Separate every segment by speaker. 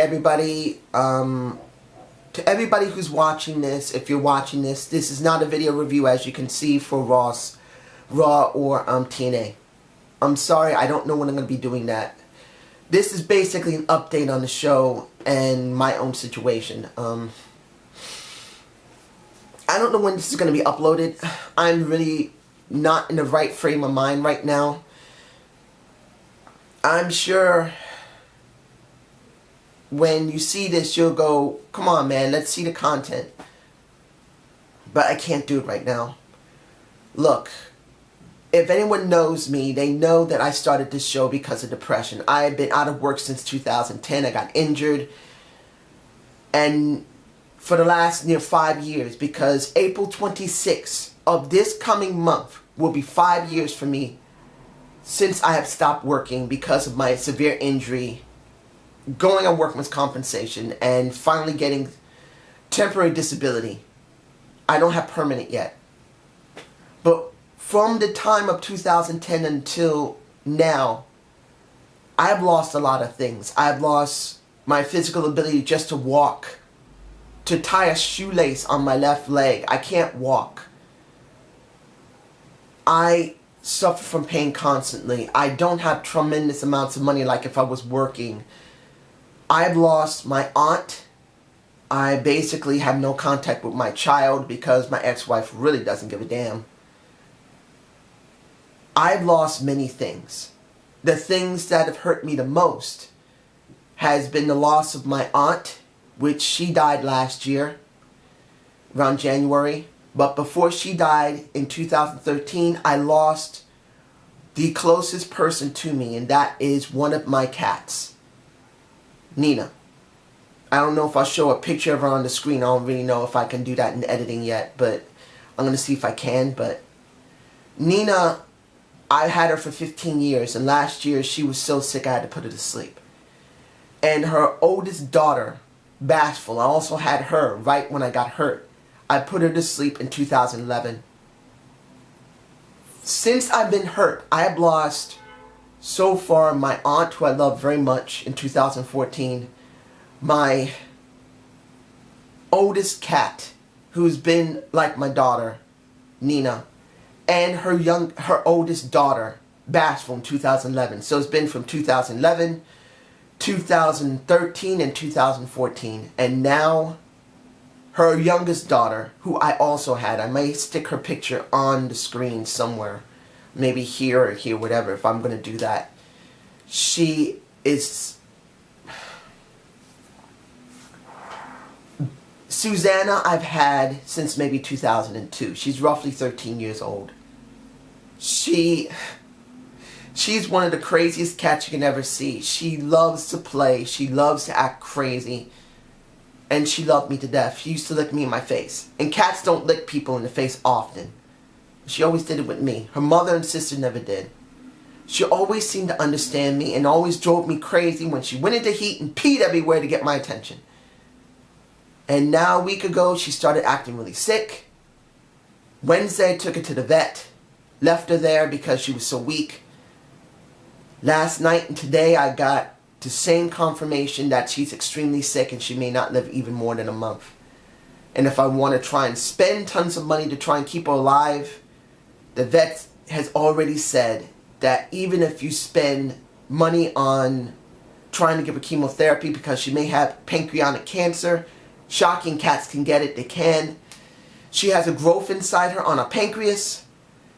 Speaker 1: everybody. To everybody who's watching this, if you're watching this, this is not a video review, as you can see, for Raw or TNA. I'm sorry, I don't know when I'm going to be doing that. This is basically an update on the show and my own situation. I don't know when this is going to be uploaded. I'm really not in the right frame of mind right now. I'm sure when you see this, you'll go, come on, man, let's see the content. But I can't do it right now. Look, if anyone knows me, they know that I started this show because of depression. I have been out of work since 2010. I got injured. And for the last near 5 years, because April 26th of this coming month will be 5 years for me since I have stopped working because of my severe injury, going on workman's compensation, and finally getting temporary disability. I don't have permanent yet. But from the time of 2010 until now, I have lost a lot of things. I have lost my physical ability just to walk, to tie a shoelace on my left leg. I can't walk. I suffer from pain constantly. I don't have tremendous amounts of money like if I was working. I've lost my aunt. I basically have no contact with my child because my ex-wife really doesn't give a damn. I've lost many things. The things that have hurt me the most has been the loss of my aunt, which she died last year, around January. But before she died in 2013, I lost the closest person to me, and that is one of my cats, Nina. I don't know if I'll show a picture of her on the screen. I don't really know if I can do that in editing yet, but I'm going to see if I can. But Nina, I had her for 15 years, and last year she was so sick I had to put her to sleep. And her oldest daughter, Bashful, I also had her right when I got hurt. I put her to sleep in 2011. Since I've been hurt, I have lost so far my aunt, who I love very much, in 2014. My oldest cat, who's been like my daughter, Nina, and her oldest daughter, Bashful, in 2011. So it's been from 2011, 2013, and 2014. And now her youngest daughter, who I also had. I may stick her picture on the screen somewhere. Maybe here or here, whatever, if I'm going to do that. She is... Susanna I've had since maybe 2002. She's roughly 13 years old. She's one of the craziest cats you can ever see. She loves to play. She loves to act crazy. And she loved me to death. She used to lick me in my face. And cats don't lick people in the face often. She always did it with me. Her mother and sister never did. She always seemed to understand me and always drove me crazy when she went into heat and peed everywhere to get my attention. And now a week ago she started acting really sick. Wednesday I took her to the vet. Left her there because she was so weak. Last night and today I got the same confirmation that she's extremely sick and she may not live even more than a month. And if I want to try and spend tons of money to try and keep her alive, the vet has already said that even if you spend money on trying to give her chemotherapy because she may have pancreatic cancer, shocking, cats can get it, they can. She has a growth inside her on her pancreas.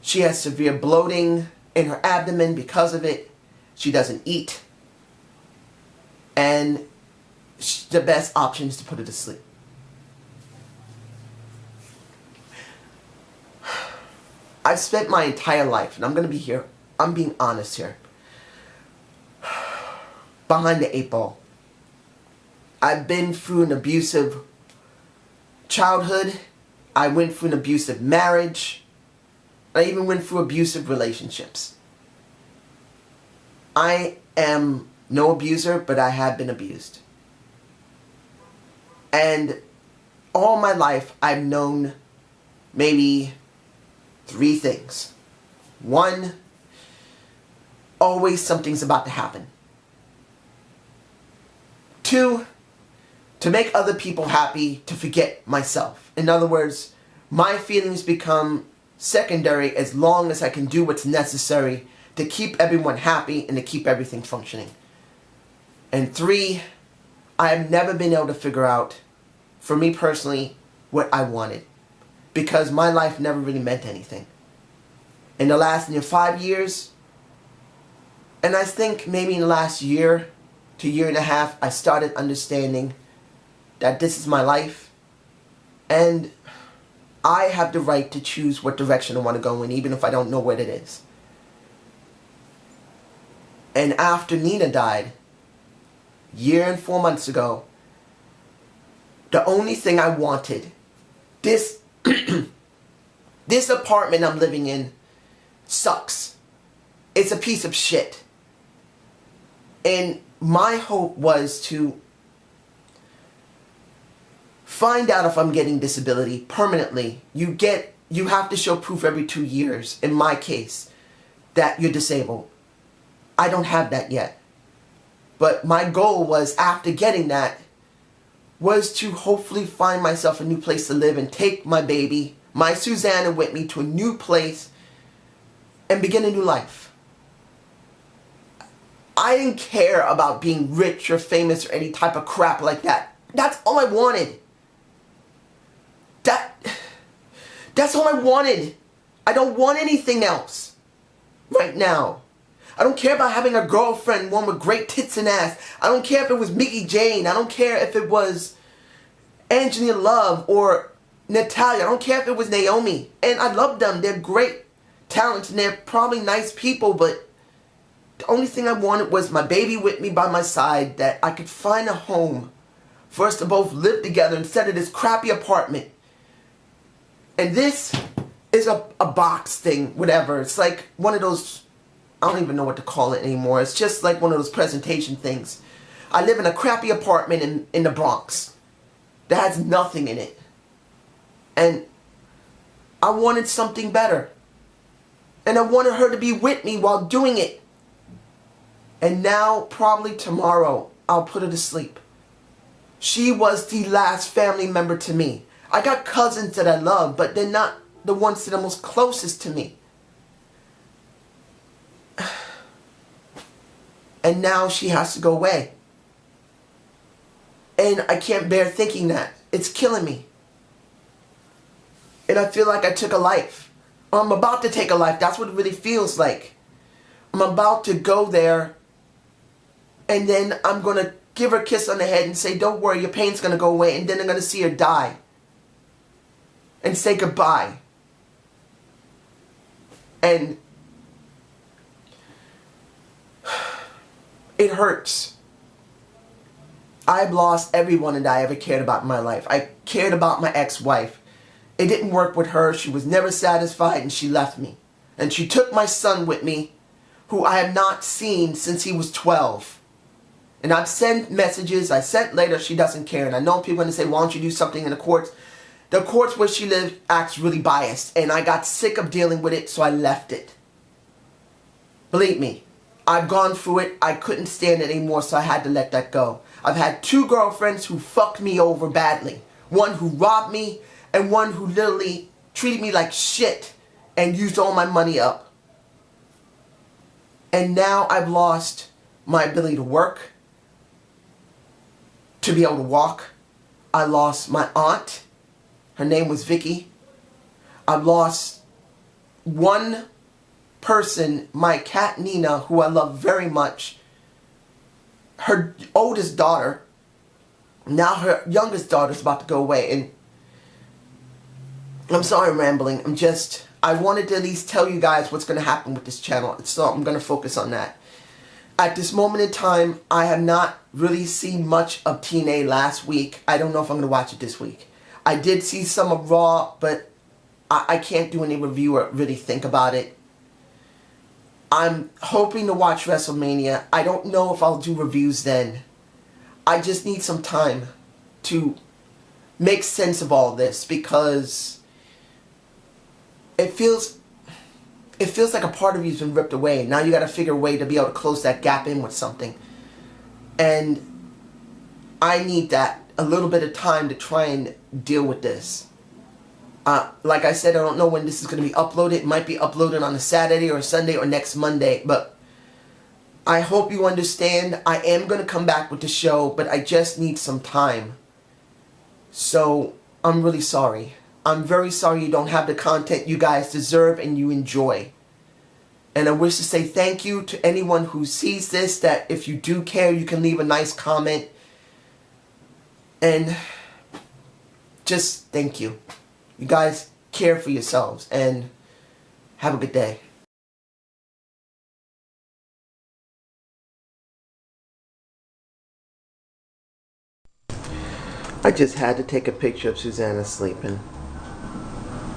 Speaker 1: She has severe bloating in her abdomen because of it. She doesn't eat. And the best option is to put her to sleep. I've spent my entire life, and I'm being honest here, behind the 8 ball. I've been through an abusive childhood. I went through an abusive marriage. I even went through abusive relationships. I am no abuser, but I have been abused. And all my life, I've known maybe 3 things. 1, always something's about to happen. 2, to make other people happy, to forget myself. In other words, my feelings become secondary as long as I can do what's necessary to keep everyone happy and to keep everything functioning. And 3, I have never been able to figure out, for me personally, what I wanted. Because my life never really meant anything. In the last 5 years, and I think maybe in the last year to year and a half, I started understanding that this is my life. And I have the right to choose what direction I want to go in, even if I don't know what it is. And after Nina died, a year and 4 months ago, the only thing I wanted, this apartment I'm living in sucks. It's a piece of shit. And my hope was to find out if I'm getting disability permanently. You have to show proof every 2 years, in my case, that you're disabled. I don't have that yet. But my goal was, after getting that, was to hopefully find myself a new place to live and take my baby, my Susanna, with me to a new place and begin a new life. I didn't care about being rich or famous or any type of crap like that. That's all I wanted. That's all I wanted. I don't want anything else right now. I don't care about having a girlfriend, one with great tits and ass. I don't care if it was Mickey Jane. I don't care if it was Angelina Love or Natalia. I don't care if it was Naomi. And I love them. They're great talents and they're probably nice people, but the only thing I wanted was my baby with me by my side, that I could find a home for us to both live together instead of this crappy apartment. And this is a box thing, whatever. It's like one of those, I don't even know what to call it anymore. It's just like one of those presentation things. I live in a crappy apartment in the Bronx that has nothing in it. And I wanted something better. And I wanted her to be with me while doing it. And now, probably tomorrow, I'll put her to sleep. She was the last family member to me. I got cousins that I love, but they're not the ones that are most closest to me. And now she has to go away. And I can't bear thinking that. It's killing me. And I feel like I took a life. Or I'm about to take a life. That's what it really feels like. I'm about to go there. And then I'm going to give her a kiss on the head and say, don't worry, your pain's going to go away. And then I'm going to see her die. And say goodbye. And it hurts. I've lost everyone that I ever cared about in my life. I cared about my ex-wife. It didn't work with her. She was never satisfied and she left me. And she took my son with me, who I have not seen since he was 12. And I've sent messages, I sent letters, she doesn't care. And I know people are going to say, why don't you do something in the courts? The courts where she lived acts really biased. And I got sick of dealing with it, so I left it. Believe me, I've gone through it. I couldn't stand it anymore, so I had to let that go. I've had 2 girlfriends who fucked me over badly. One who robbed me, and one who literally treated me like shit and used all my money up. And now I've lost my ability to work, to be able to walk. I lost my aunt. Her name was Vicky. I've lost one person, my cat Nina, who I love very much. Her oldest daughter. Now her youngest daughter's about to go away. And I'm sorry I'm rambling. I wanted to at least tell you guys what's going to happen with this channel. So I'm going to focus on that. At this moment in time, I have not really seen much of TNA last week. I don't know if I'm going to watch it this week. I did see some of Raw, but I can't do any review or really think about it. I'm hoping to watch WrestleMania. I don't know if I'll do reviews then. I just need some time to make sense of all this, because it feels like a part of you's been ripped away. Now you got to figure a way to be able to close that gap in with something. And I need that a little bit of time to try and deal with this. Like I said, I don't know when this is going to be uploaded. It might be uploaded on a Saturday or a Sunday or next Monday. But I hope you understand. I am going to come back with the show, but I just need some time. So I'm really sorry. I'm very sorry you don't have the content you guys deserve and you enjoy. And I wish to say thank you to anyone who sees this, that if you do care, you can leave a nice comment. And just thank you. You guys care for yourselves and have a good day. I just had to take a picture of Susanna sleeping.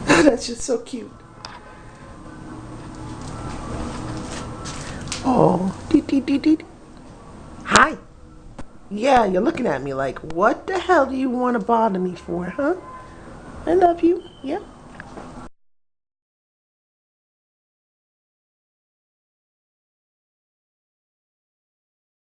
Speaker 1: That's just so cute. Oh, dee dee dee dee. Hi. Yeah, you're looking at me like, what the hell do you want to bother me for, huh? I love you. Yeah.